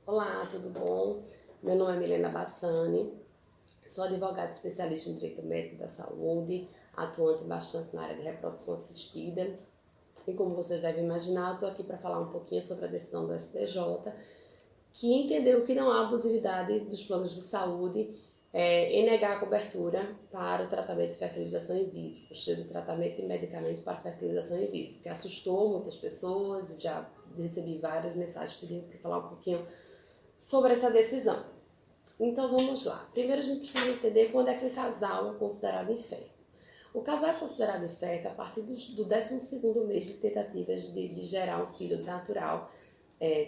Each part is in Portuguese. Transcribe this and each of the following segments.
Olá, tudo bom? Meu nome é Milena Bassani, sou advogada especialista em direito médico da saúde, atuante bastante na área de reprodução assistida. E como vocês devem imaginar, eu estou aqui para falar um pouquinho sobre a decisão do STJ, que entendeu que não há abusividade dos planos de saúde em negar a cobertura para o tratamento de fertilização in vitro, o estudo de tratamento de medicamentos para fertilização in vitro, que assustou muitas pessoas, já recebi várias mensagens pedindo para falar um pouquinho sobre essa decisão. Então vamos lá. Primeiro a gente precisa entender quando é que um casal é considerado infértil. O casal é considerado infértil a partir do 12º mês de tentativas de gerar um filho natural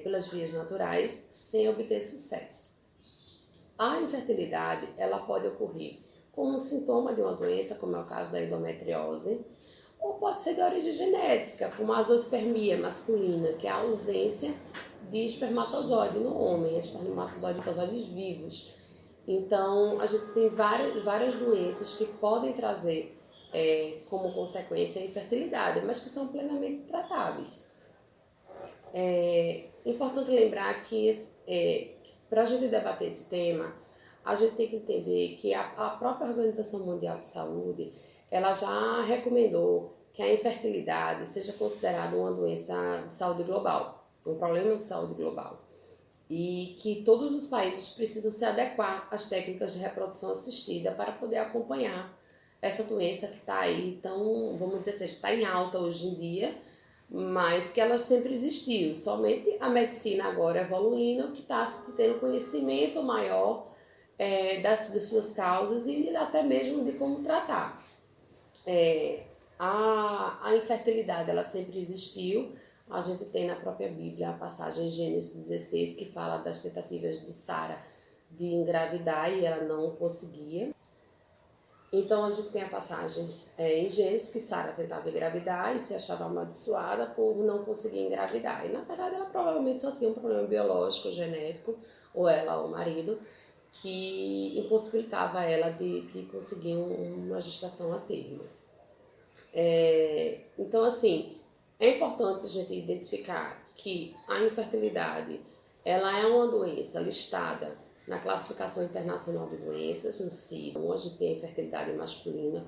pelas vias naturais sem obter sucesso. A infertilidade ela pode ocorrer como um sintoma de uma doença, como é o caso da endometriose, ou pode ser de origem genética, como a azoospermia masculina, que é a ausência de espermatozoide no homem, espermatozoides vivos. Então, a gente tem várias doenças que podem trazer como consequência a infertilidade, mas que são plenamente tratáveis. É importante lembrar que para a gente debater esse tema, a gente tem que entender que a própria Organização Mundial de Saúde, ela já recomendou que a infertilidade seja considerada uma doença de saúde global, um problema de saúde global. E que todos os países precisam se adequar às técnicas de reprodução assistida para poder acompanhar essa doença que está aí tão, vamos dizer assim, está em alta hoje em dia, mas que ela sempre existiu. Somente a medicina agora evoluindo, que está se tendo conhecimento maior das suas causas e até mesmo de como tratar. A infertilidade ela sempre existiu. A gente tem na própria Bíblia a passagem em Gênesis 16 que fala das tentativas de Sara de engravidar e ela não conseguia. Então a gente tem a passagem em Gênesis que Sara tentava engravidar e se achava amaldiçoada por não conseguir engravidar. E na verdade ela provavelmente só tinha um problema biológico, genético, ou ela ou o marido, que impossibilitava ela de conseguir uma gestação a termo. Então assim, é importante a gente identificar que a infertilidade ela é uma doença listada na Classificação Internacional de Doenças, no CID, onde tem a infertilidade masculina,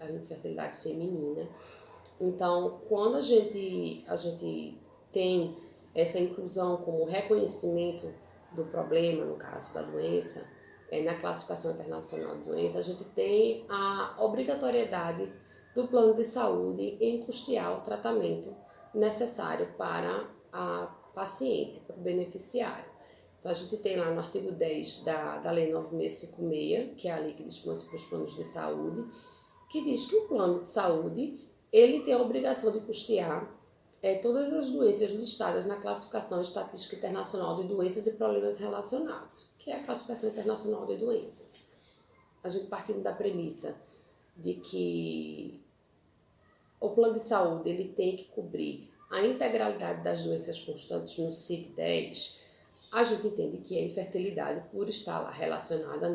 a infertilidade feminina. Então, quando a gente tem essa inclusão como reconhecimento do problema, no caso da doença, na Classificação Internacional de Doenças, a gente tem a obrigatoriedade do plano de saúde em custear o tratamento necessário para a paciente, para o beneficiário. Então, a gente tem lá no artigo 10 da Lei 9656, que é a lei que dispõe para os planos de saúde, que diz que o plano de saúde ele tem a obrigação de custear todas as doenças listadas na Classificação Estatística Internacional de Doenças e Problemas Relacionados, que é a Classificação Internacional de Doenças. A gente partindo da premissa de que o plano de saúde ele tem que cobrir a integralidade das doenças constantes no CID-10, a gente entende que a infertilidade, por estar lá relacionada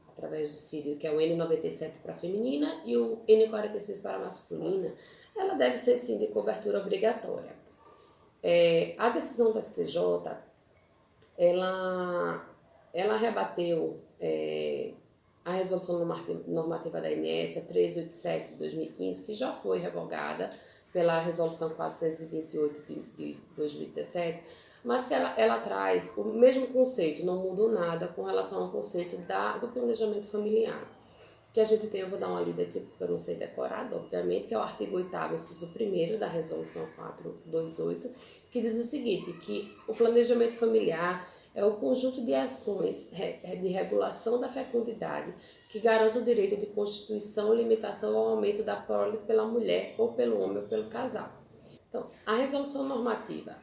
através do CID, que é o N97 para a feminina e o N46 para a masculina, ela deve ser sim de cobertura obrigatória. A decisão do STJ, ela rebateu a resolução normativa da ANS 1387 de 2015, que já foi revogada pela resolução 428 de 2017, mas que ela traz o mesmo conceito, não mudou nada com relação ao conceito do planejamento familiar. Que a gente tem, eu vou dar uma lida aqui porque eu não sei decorado, obviamente, que é o artigo 8º, inciso 1º da resolução 428, que diz o seguinte, que o planejamento familiar é o conjunto de ações de regulação da fecundidade que garante o direito de constituição e limitação ao aumento da prole pela mulher ou pelo homem ou pelo casal. Então, a resolução normativa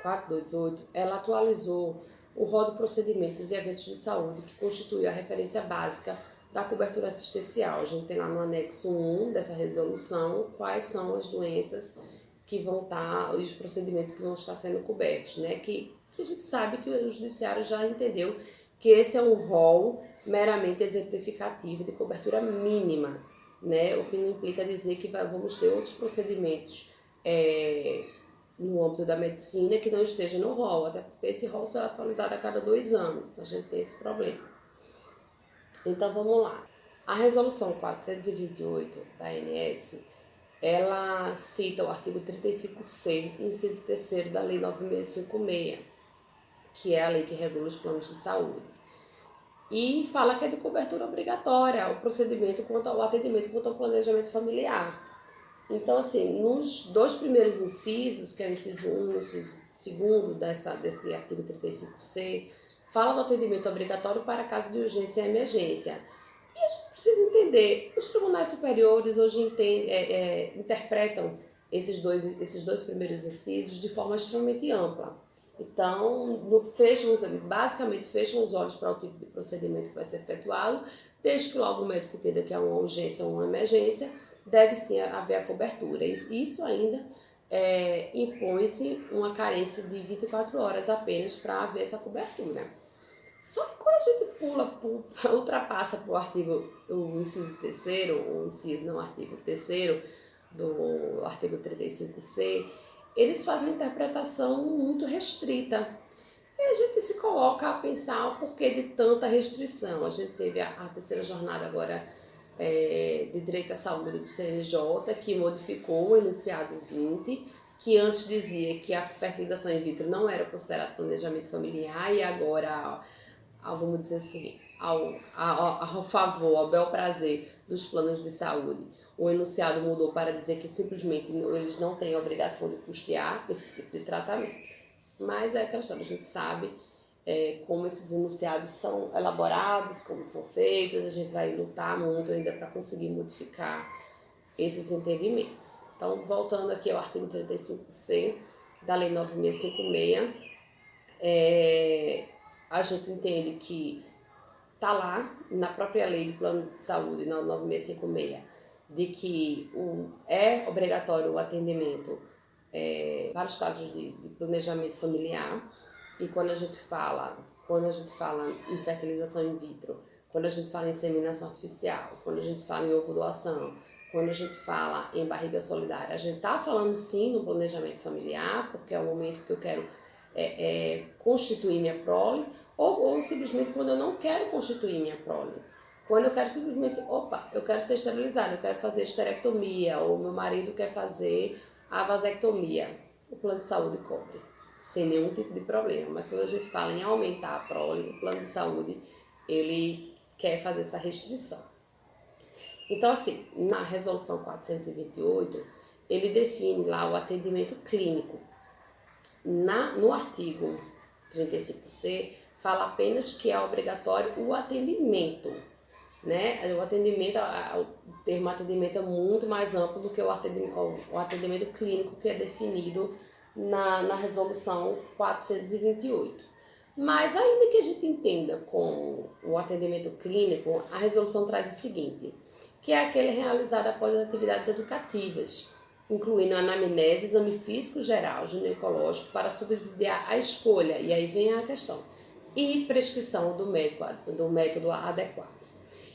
428, ela atualizou o rol de procedimentos e eventos de saúde que constitui a referência básica da cobertura assistencial. A gente tem lá no anexo 1 dessa resolução quais são as doenças que vão estar, os procedimentos que vão estar sendo cobertos, né? Que a gente sabe que o judiciário já entendeu que esse é um rol meramente exemplificativo de cobertura mínima, né? O que não implica dizer que vamos ter outros procedimentos no âmbito da medicina que não esteja no rol, até porque esse rol só é atualizado a cada 2 anos, então a gente tem esse problema. Então vamos lá. A resolução 428 da ANS, ela cita o artigo 35C, inciso 3º da Lei 9656, que é a lei que regula os planos de saúde. E fala que é de cobertura obrigatória o procedimento quanto ao atendimento quanto ao planejamento familiar. Então, assim, nos 2 primeiros incisos, que é o inciso 1 e o inciso 2 desse artigo 35C, fala do atendimento obrigatório para caso de urgência e emergência. E a gente precisa entender, os tribunais superiores hoje interpretam esses dois primeiros incisos de forma extremamente ampla. Então, basicamente fecham os olhos para o tipo de procedimento que vai ser efetuado, desde que logo o médico entenda que é uma urgência ou uma emergência, deve sim haver a cobertura. Isso ainda impõe-se uma carência de 24 horas apenas para haver essa cobertura. Só que quando a gente ultrapassa para o artigo, o inciso 3º, o artigo 3º do artigo 35C, eles fazem uma interpretação muito restrita. E a gente se coloca a pensar o porquê de tanta restrição. A gente teve a terceira jornada agora de Direito à Saúde do CNJ, que modificou o enunciado 20, que antes dizia que a fertilização in vitro não era considerado planejamento familiar e agora, vamos dizer assim, ao favor, ao bel prazer dos planos de saúde, o enunciado mudou para dizer que simplesmente eles não têm a obrigação de custear esse tipo de tratamento. Mas é aquela história, a gente sabe como esses enunciados são elaborados, como são feitos, a gente vai lutar muito ainda para conseguir modificar esses entendimentos. Então, voltando aqui ao artigo 35C da Lei 9656, a gente entende que está lá na própria lei do plano de saúde, na 9656, de que é obrigatório o atendimento para os casos de planejamento familiar. E quando a gente fala em fertilização in vitro, quando a gente fala em inseminação artificial, quando a gente fala em ovo-doação, quando a gente fala em barriga solidária, a gente está falando sim no planejamento familiar, porque é o momento que eu quero constituir minha prole, ou simplesmente quando eu não quero constituir minha prole. Quando eu quero simplesmente, eu quero ser esterilizada, eu quero fazer esterectomia, ou meu marido quer fazer a vasectomia, o plano de saúde cobre, sem nenhum tipo de problema. Mas quando a gente fala em aumentar a prole, o plano de saúde, ele quer fazer essa restrição. Então, assim, na resolução 428, ele define lá o atendimento clínico. No artigo 35C, fala apenas que é obrigatório o atendimento, né? O termo atendimento é muito mais amplo do que o atendimento clínico que é definido na resolução 428. Mas ainda que a gente entenda com o atendimento clínico, a resolução traz o seguinte, que é aquele realizado após as atividades educativas, incluindo anamnese, exame físico geral, ginecológico, para subsidiar a escolha, e aí vem a questão, e prescrição do método adequado.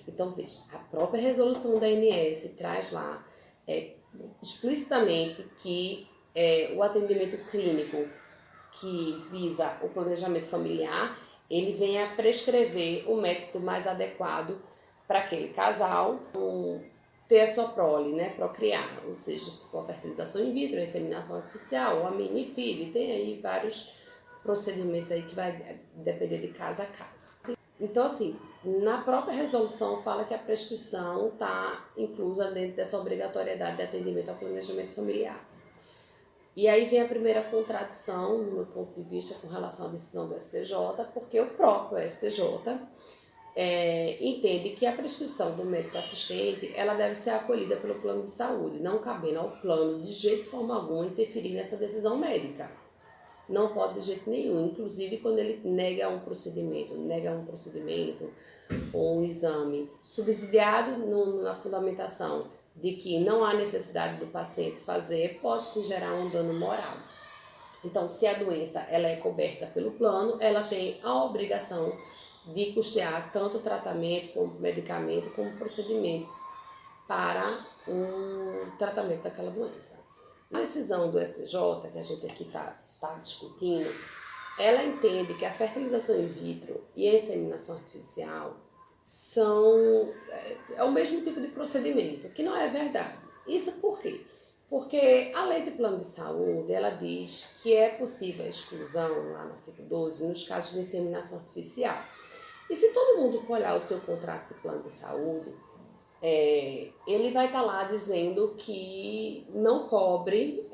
Então, veja, a própria resolução da ANS traz lá explicitamente que o atendimento clínico que visa o planejamento familiar, ele vem a prescrever o método mais adequado para aquele casal ter a sua prole, né, procriar, ou seja, se for fertilização in vitro, inseminação artificial, ou a mini-FIV, tem aí vários procedimentos aí que vai depender de caso a caso. Então, assim, na própria resolução fala que a prescrição está inclusa dentro dessa obrigatoriedade de atendimento ao planejamento familiar. E aí vem a primeira contradição, no meu ponto de vista, com relação à decisão do STJ, porque o próprio STJ entende que a prescrição do médico assistente ela deve ser acolhida pelo plano de saúde, não cabendo ao plano de jeito e forma alguma interferir nessa decisão médica. Não pode de jeito nenhum, inclusive quando ele nega um procedimento ou um exame, subsidiado na fundamentação de que não há necessidade do paciente fazer, pode-se gerar um dano moral. Então, se a doença ela é coberta pelo plano, ela tem a obrigação de custear tanto o tratamento, como medicamento, como procedimentos para o tratamento daquela doença. A decisão do STJ, que a gente aqui está discutindo, ela entende que a fertilização in vitro e a inseminação artificial é o mesmo tipo de procedimento, que não é verdade. Isso por quê? Porque a lei de plano de saúde, ela diz que é possível a exclusão, lá no artigo 12, nos casos de inseminação artificial. E se todo mundo for olhar o seu contrato de plano de saúde, ele vai estar lá dizendo que não cobre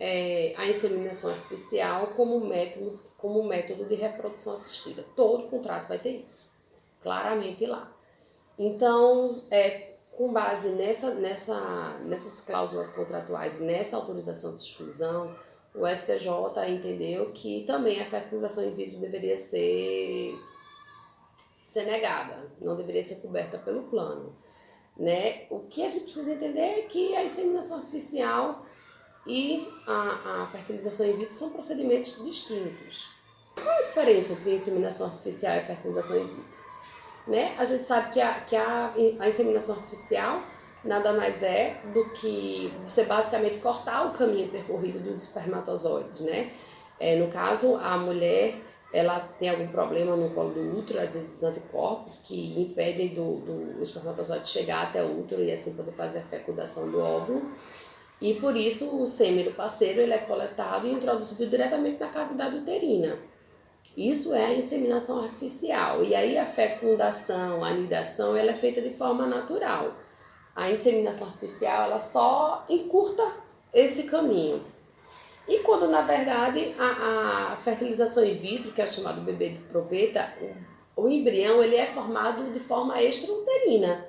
a inseminação artificial como método de reprodução assistida. Todo contrato vai ter isso, claramente lá. Então, com base nessas cláusulas contratuais, nessa autorização de exclusão, o STJ entendeu que também a fertilização in vitro deveria ser negada, não deveria ser coberta pelo plano. Né? O que a gente precisa entender é que a inseminação artificial e a fertilização in vitro são procedimentos distintos. Qual é a diferença entre a inseminação artificial e a fertilização in vitro? Né? A gente sabe que a inseminação artificial nada mais é do que você basicamente cortar o caminho percorrido dos espermatozoides. Né? No caso, a mulher ela tem algum problema no colo do útero, às vezes anticorpos que impedem do espermatozoide chegar até o útero e assim poder fazer a fecundação do óvulo. E por isso o sêmen do parceiro ele é coletado e introduzido diretamente na cavidade uterina. Isso é a inseminação artificial. E aí a fecundação, a anidação, ela é feita de forma natural. A inseminação artificial ela só encurta esse caminho. E quando, na verdade, a fertilização in vitro, que é chamado bebê de proveta, o embrião ele é formado de forma extrauterina.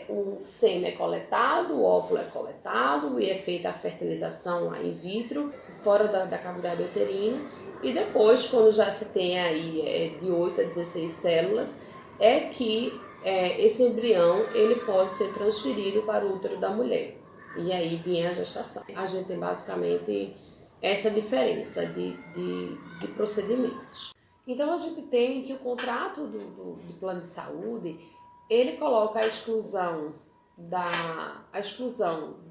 O sêmen é coletado, o óvulo é coletado e é feita a fertilização lá in vitro, fora da cavidade uterina. E depois, quando já se tem aí de 8 a 16 células, é que esse embrião ele pode ser transferido para o útero da mulher. E aí vinha a gestação. A gente tem basicamente essa diferença de procedimentos. Então a gente tem que o contrato do plano de saúde, ele coloca a exclusão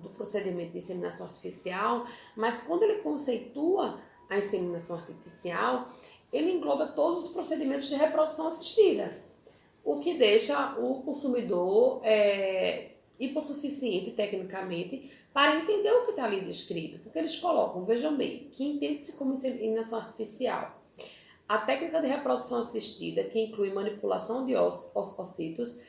do procedimento de inseminação artificial, mas quando ele conceitua a inseminação artificial, ele engloba todos os procedimentos de reprodução assistida, o que deixa o consumidor hipossuficiente tecnicamente para entender o que está ali descrito, porque eles colocam, vejam bem, que entende-se como inseminação artificial a técnica de reprodução assistida, que inclui manipulação de oocitos,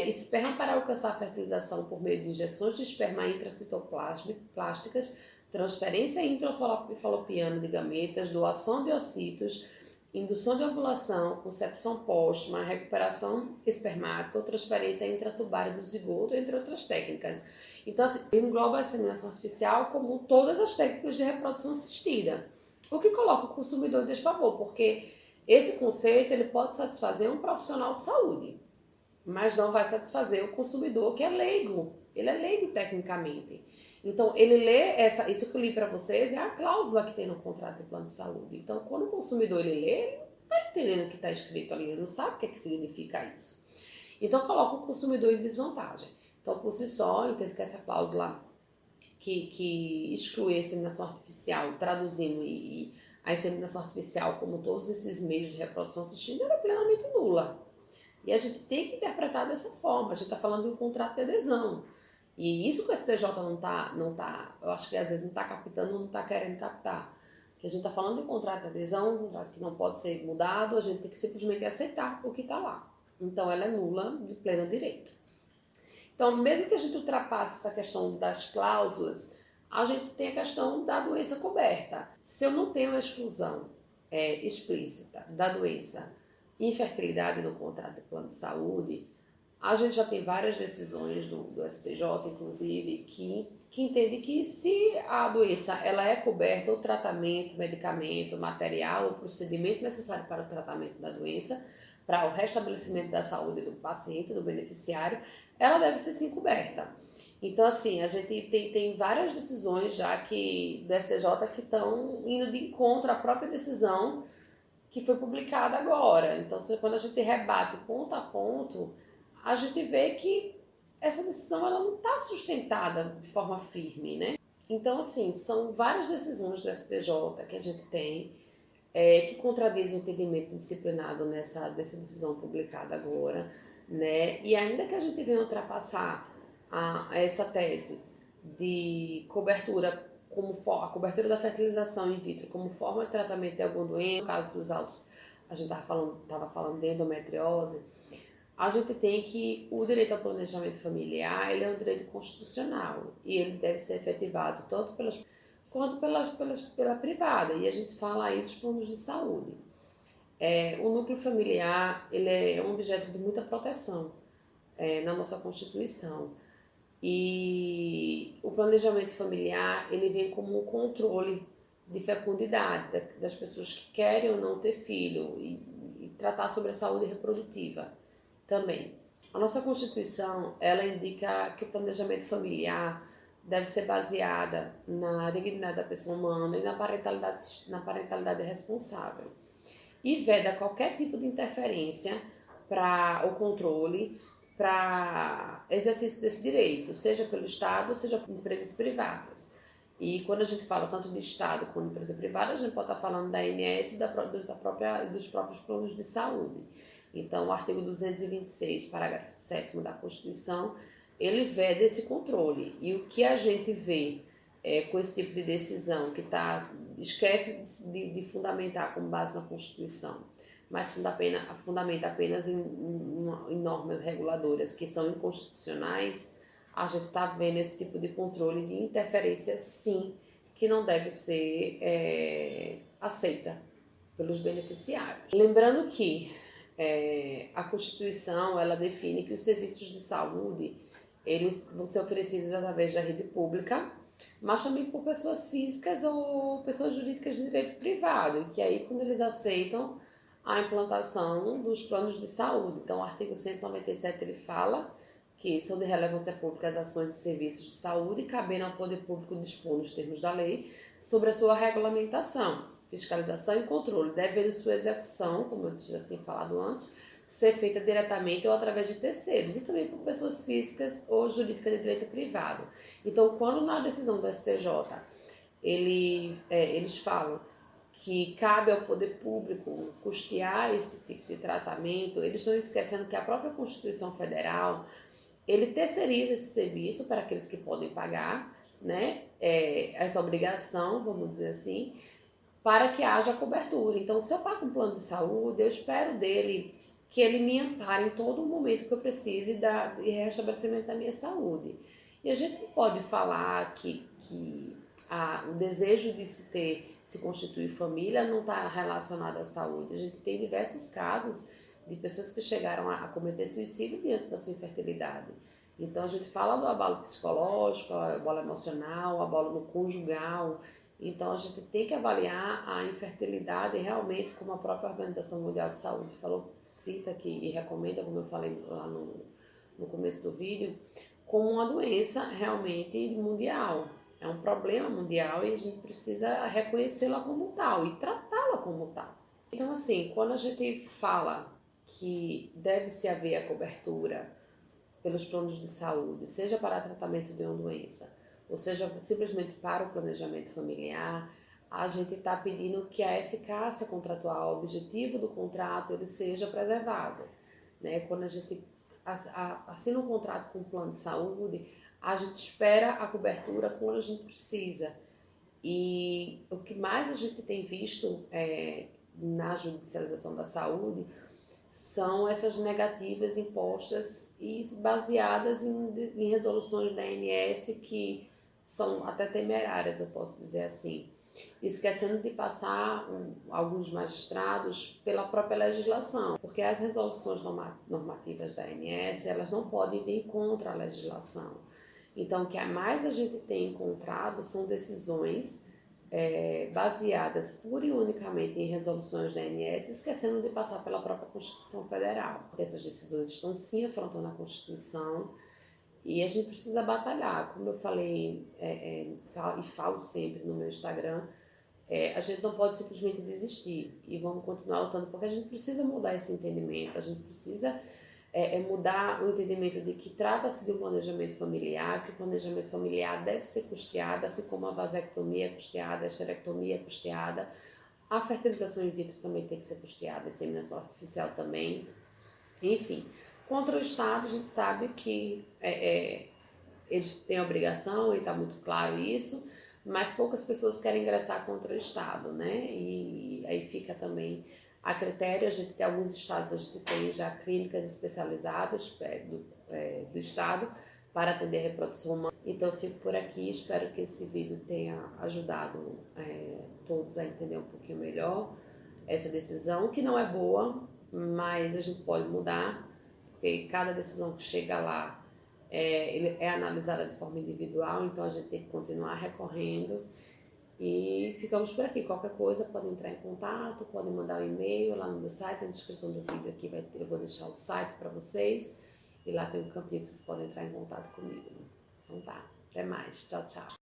esperma para alcançar a fertilização por meio de injeções de esperma intracitoplásticas, transferência intrafalopiana de gametas, doação de oocitos, indução de ovulação, concepção póstuma, recuperação espermática ou transferência intratubária do zigoto, entre outras técnicas. Então, assim, engloba a inseminação artificial como todas as técnicas de reprodução assistida, o que coloca o consumidor em desfavor, porque esse conceito ele pode satisfazer um profissional de saúde, mas não vai satisfazer o consumidor que é leigo, ele é leigo tecnicamente. Então, ele lê isso que eu li para vocês, é a cláusula que tem no contrato de plano de saúde. Então, quando o consumidor ele lê, ele não está entendendo o que está escrito ali, ele não sabe o que significa isso. Então, coloca o consumidor em desvantagem. Então, por si só, entendo que essa cláusula que exclui a inseminação artificial, traduzindo a inseminação artificial como todos esses meios de reprodução assistida, ela é plenamente nula. E a gente tem que interpretar dessa forma, a gente está falando de um contrato de adesão. E isso que o STJ não tá, eu acho que às vezes não está captando, não está querendo captar. Que a gente está falando de um contrato de adesão, um contrato que não pode ser mudado, a gente tem que simplesmente aceitar o que está lá. Então ela é nula de pleno direito. Então, mesmo que a gente ultrapasse essa questão das cláusulas, a gente tem a questão da doença coberta. Se eu não tenho a exclusão explícita da doença infertilidade no contrato de plano de saúde, a gente já tem várias decisões do STJ, inclusive, que entende que se a doença ela é coberta, o tratamento, medicamento, material, o procedimento necessário para o tratamento da doença, para o restabelecimento da saúde do paciente, do beneficiário, ela deve ser sim coberta. Então, assim, a gente tem várias decisões já do STJ que estão indo de encontro à própria decisão que foi publicada agora. Então, quando a gente rebate ponto a ponto, a gente vê que essa decisão ela não está sustentada de forma firme, né? Então, assim, são várias decisões do STJ que a gente tem que contradizem o entendimento disciplinado dessa decisão publicada agora, né? E ainda que a gente venha ultrapassar essa tese de cobertura a cobertura da fertilização in vitro como forma de tratamento de alguma doença, no caso dos autos, a gente estava falando de endometriose, a gente tem que o direito ao planejamento familiar, ele é um direito constitucional e ele deve ser efetivado tanto quanto pela privada, e a gente fala aí dos planos de saúde. O núcleo familiar, ele é um objeto de muita proteção na nossa Constituição. E o planejamento familiar, ele vem como um controle de fecundidade das pessoas que querem ou não ter filho e tratar sobre a saúde reprodutiva também. A nossa Constituição, ela indica que o planejamento familiar deve ser baseada na dignidade da pessoa humana e na parentalidade responsável. E veda qualquer tipo de interferência para o controle, para exercício desse direito, seja pelo Estado, seja por empresas privadas. E quando a gente fala tanto de Estado como de empresa privada, a gente pode estar falando da ANS e dos próprios planos de saúde. Então, o artigo 226, parágrafo 7º da Constituição, ele veda esse controle. E o que a gente vê com esse tipo de decisão, que esquece de fundamentar com base na Constituição, mas fundamenta apenas em normas reguladoras que são inconstitucionais, a gente está vendo esse tipo de controle de interferência, sim, que não deve ser aceita pelos beneficiários. Lembrando que a Constituição, ela define que os serviços de saúde, eles vão ser oferecidos através da rede pública, mas também por pessoas físicas ou pessoas jurídicas de direito privado, e que aí, quando eles aceitam a implantação dos planos de saúde. Então, o artigo 197, ele fala que são de relevância pública as ações e serviços de saúde, cabendo ao poder público dispor, nos termos da lei, sobre a sua regulamentação, fiscalização e controle, devendo sua execução, como eu já tinha falado antes, ser feita diretamente ou através de terceiros, e também por pessoas físicas ou jurídicas de direito privado. Então, quando na decisão do STJ eles falam que cabe ao poder público custear esse tipo de tratamento, eles estão esquecendo que a própria Constituição Federal, ele terceiriza esse serviço para aqueles que podem pagar, né, essa obrigação, vamos dizer assim, para que haja cobertura. Então, se eu pago um plano de saúde, eu espero dele que ele me ampare em todo momento que eu precise de restabelecimento da minha saúde. E a gente não pode falar que o desejo de se constituir família não está relacionado à saúde. A gente tem diversos casos de pessoas que chegaram a cometer suicídio diante da sua infertilidade. Então, a gente fala do abalo psicológico, o abalo emocional, o abalo no conjugal. Então, a gente tem que avaliar a infertilidade realmente, como a própria Organização Mundial de Saúde cita aqui e recomenda, como eu falei lá no começo do vídeo, como uma doença realmente mundial. É um problema mundial e a gente precisa reconhecê-la como tal e tratá-la como tal. Então, assim, quando a gente fala que deve-se haver a cobertura pelos planos de saúde, seja para tratamento de uma doença, ou seja, simplesmente para o planejamento familiar, a gente está pedindo que a eficácia contratual, o objetivo do contrato, ele seja preservado. Né? Quando a gente assina um contrato com um plano de saúde, a gente espera a cobertura quando a gente precisa. E o que mais a gente tem visto na judicialização da saúde são essas negativas impostas e baseadas em resoluções da ANS que são até temerárias, eu posso dizer assim, esquecendo de passar alguns magistrados pela própria legislação, porque as resoluções normativas da ANS, elas não podem ir contra a legislação. Então, o que mais a gente tem encontrado são decisões baseadas pura e unicamente em resoluções da ANS, esquecendo de passar pela própria Constituição Federal, porque essas decisões estão sim afrontando a Constituição e a gente precisa batalhar. Como eu falei e falo sempre no meu Instagram, a gente não pode simplesmente desistir e vamos continuar lutando, porque a gente precisa mudar esse entendimento, a gente precisa é mudar o entendimento de que trata-se de um planejamento familiar, que o planejamento familiar deve ser custeado, assim como a vasectomia é custeada, a esterectomia é custeada, a fertilização in vitro também tem que ser custeada, a inseminação artificial também, enfim. Contra o Estado, a gente sabe que eles têm a obrigação, e está muito claro isso, mas poucas pessoas querem ingressar contra o Estado, né? E aí fica também a critério. A gente tem alguns estados, a gente tem já clínicas especializadas do Estado para atender a reprodução humana. Então eu fico por aqui, espero que esse vídeo tenha ajudado todos a entender um pouquinho melhor essa decisão, que não é boa, mas a gente pode mudar, porque cada decisão que chega lá é analisada de forma individual, então a gente tem que continuar recorrendo. E ficamos por aqui. Qualquer coisa, podem entrar em contato, podem mandar um e-mail lá no meu site, na descrição do vídeo aqui eu vou deixar o site para vocês. E lá tem um campinho que vocês podem entrar em contato comigo. Então tá, até mais. Tchau, tchau.